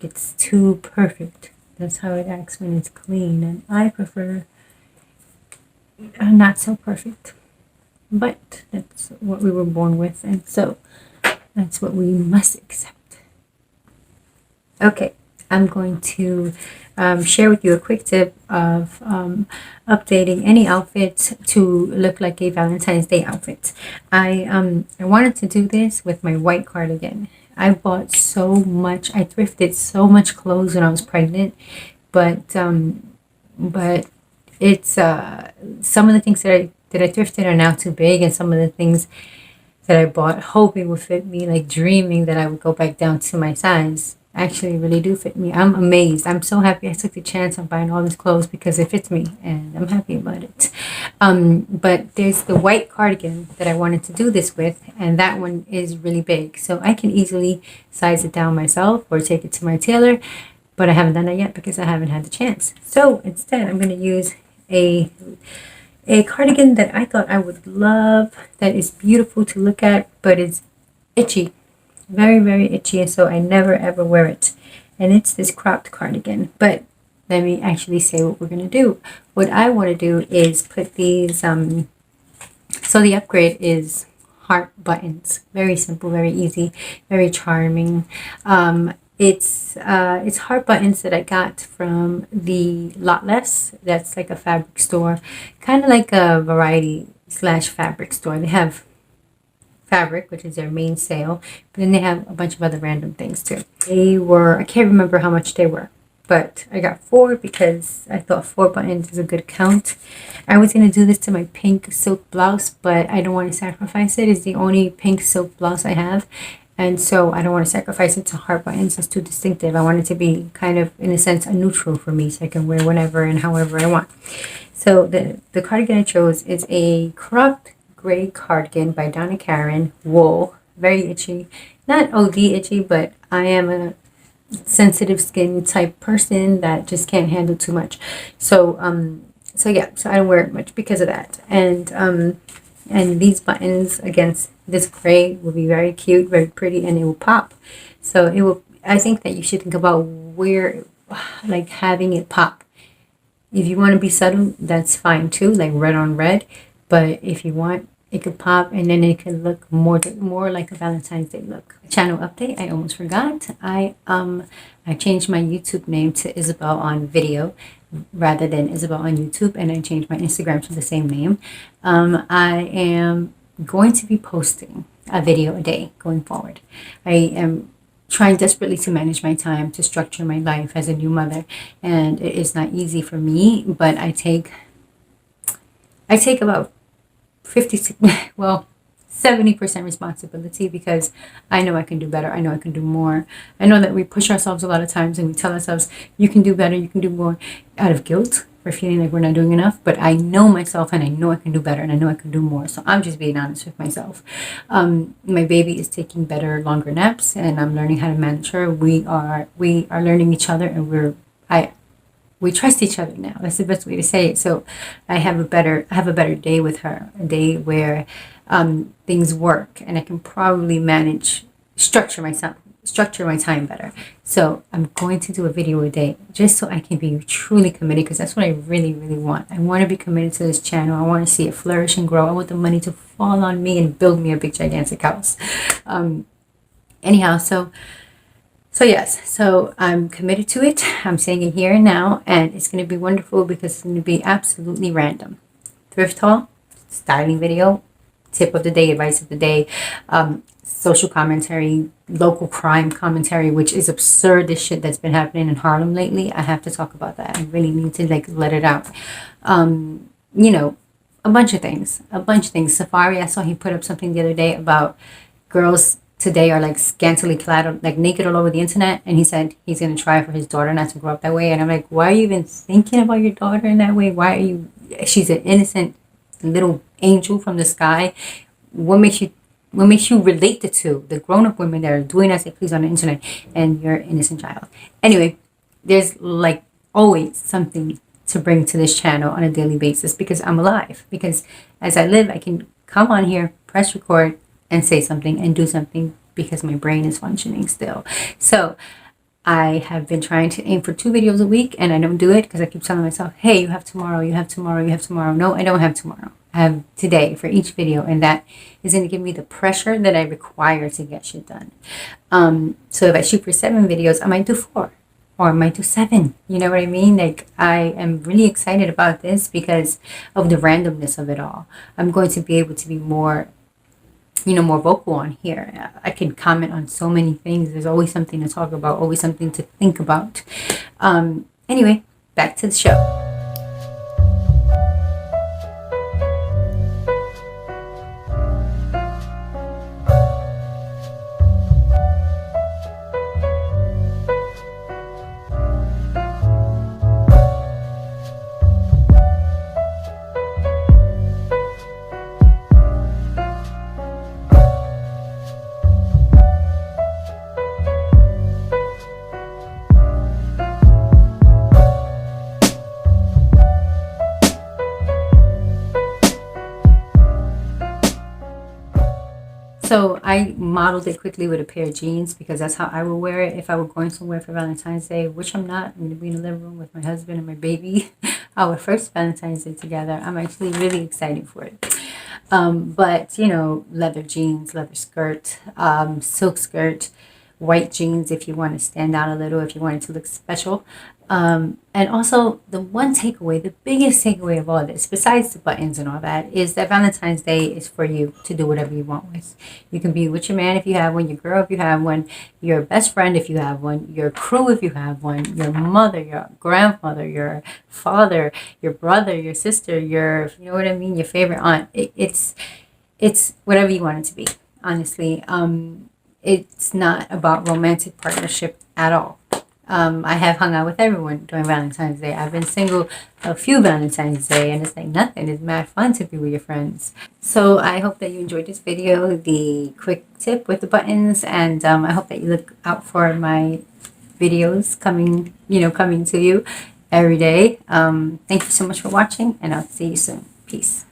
it's too perfect. That's how it acts when it's clean, and I prefer not so perfect. But that's what we were born with, and so that's what we must accept. Okay, I'm going to share with you a quick tip of updating any outfit to look like a Valentine's Day outfit. I wanted to do this with my white cardigan. I bought so much. I thrifted so much clothes when I was pregnant, but it's some of the things that I thrifted are now too big, and some of the things that I bought hoping would fit me, like dreaming that I would go back down to my size, actually really do fit me. I'm amazed. I'm so happy I took the chance on buying all these clothes because it fits me, and I'm happy about it. But there's the white cardigan that I wanted to do this with, and that one is really big, so I can easily size it down myself or take it to my tailor, but I haven't done that yet because I haven't had the chance. So instead, I'm going to use a cardigan that I thought I would love, that is beautiful to look at, but it's itchy, very, very itchy, and so I never ever wear it. And it's this cropped cardigan. But let me actually say what we're going to do. What I want to do is put these, so the upgrade is heart buttons. Very simple, very easy, very charming. It's heart buttons that I got from the Lot Less. That's like a fabric store, kind of like a variety slash fabric store. They have fabric, which is their main sale, but then they have a bunch of other random things too. They were, I can't remember how much they were, but I got 4 because I thought 4 buttons is a good count. I was going to do this to my pink silk blouse, but I don't want to sacrifice it. It's the only pink silk blouse I have, and so I don't want to sacrifice it to heart buttons. It's too distinctive. I want it to be kind of, in a sense, a neutral for me, so I can wear whatever and however I want. So the cardigan I chose is a cropped gray cardigan by Donna Karan, wool, very itchy, not OD itchy, but I am a sensitive skin type person that just can't handle too much. So yeah, so I don't wear it much because of that. And these buttons against this gray will be very cute, very pretty, and it will pop. So it will, I think that you should think about where, like, having it pop. If you want to be subtle, that's fine too, like red on red. But if you want, it could pop, and then it could look more like a Valentine's Day look. Channel update, I almost forgot. I changed my YouTube name to Isabel on video rather than Isabel on YouTube, and I changed my Instagram to the same name. I am going to be posting a video a day going forward. I am trying desperately to manage my time, to structure my life as a new mother, and it is not easy for me, but I take about 70% responsibility, because I know I can do better. I know I can do more. I know that we push ourselves a lot of times and we tell ourselves, you can do better, you can do more, out of guilt for feeling like we're not doing enough. But I know myself, and I know I can do better, and I know I can do more. So I'm just being honest with myself. My baby is taking better, longer naps, and I'm learning how to manage her. We are learning each other, and we trust each other now. That's the best way to say it. So I have a better day with her, a day where things work, and I can probably structure my time better. So I'm going to do a video a day, just so I can be truly committed, because that's what I really, really want. I want to be committed to this channel. I want to see it flourish and grow. I want the money to fall on me and build me a big, gigantic house. Anyhow, so yes, so I'm committed to it. I'm saying it here and now, and it's going to be wonderful because it's going to be absolutely random. Thrift haul, styling video, tip of the day, advice of the day, social commentary, local crime commentary, which is absurd, this shit that's been happening in Harlem lately. I have to talk about that. I really need to, like, let it out. You know, a bunch of things. Safari, I saw he put up something the other day about girls today are like scantily clad, like naked all over the internet, and he said he's going to try for his daughter not to grow up that way. And I'm like, why are you even thinking about your daughter in that way? Why are you, she's an innocent little angel from the sky. What makes you relate the two, the grown-up women that are doing as they please on the internet, and your innocent child? Anyway, there's like always something to bring to this channel on a daily basis, because I'm alive, because as I live, I can come on here, press record, and say something and do something, because my brain is functioning still. So I have been trying to aim for 2 videos a week, and I don't do it because I keep telling myself, hey, you have tomorrow, you have tomorrow, you have tomorrow. No, I don't have tomorrow. I have today for each video, and that is going to give me the pressure that I require to get shit done. So if I shoot for 7 videos, I might do 4. Or I might do 7. You know what I mean? Like, I am really excited about this because of the randomness of it all. I'm going to be able to be more, more vocal on here. I can comment on so many things. There's always something to talk about, always something to think about. Anyway, back to the show. So I modeled it quickly with a pair of jeans because that's how I would wear it if I were going somewhere for Valentine's Day, which I'm not. I'm going to be in the living room with my husband and my baby. Our first Valentine's Day together. I'm actually really excited for it. But, leather jeans, leather skirt, silk skirt, white jeans if you want to stand out a little, if you want it to look special. And also the one takeaway, the biggest takeaway of all this, besides the buttons and all that, is that Valentine's Day is for you to do whatever you want with. You can be with your man if you have one, your girl if you have one, your best friend if you have one, your crew if you have one, your mother, your grandmother, your father, your brother, your sister, your, your favorite aunt. It's whatever you want it to be, honestly. It's not about romantic partnership at all. I have hung out with everyone during Valentine's Day. I've been single a few Valentine's Day, and it's like nothing. It's mad fun to be with your friends. So I hope that you enjoyed this video, the quick tip with the buttons, and I hope that you look out for my videos coming to you every day. Thank you so much for watching, and I'll see you soon. Peace.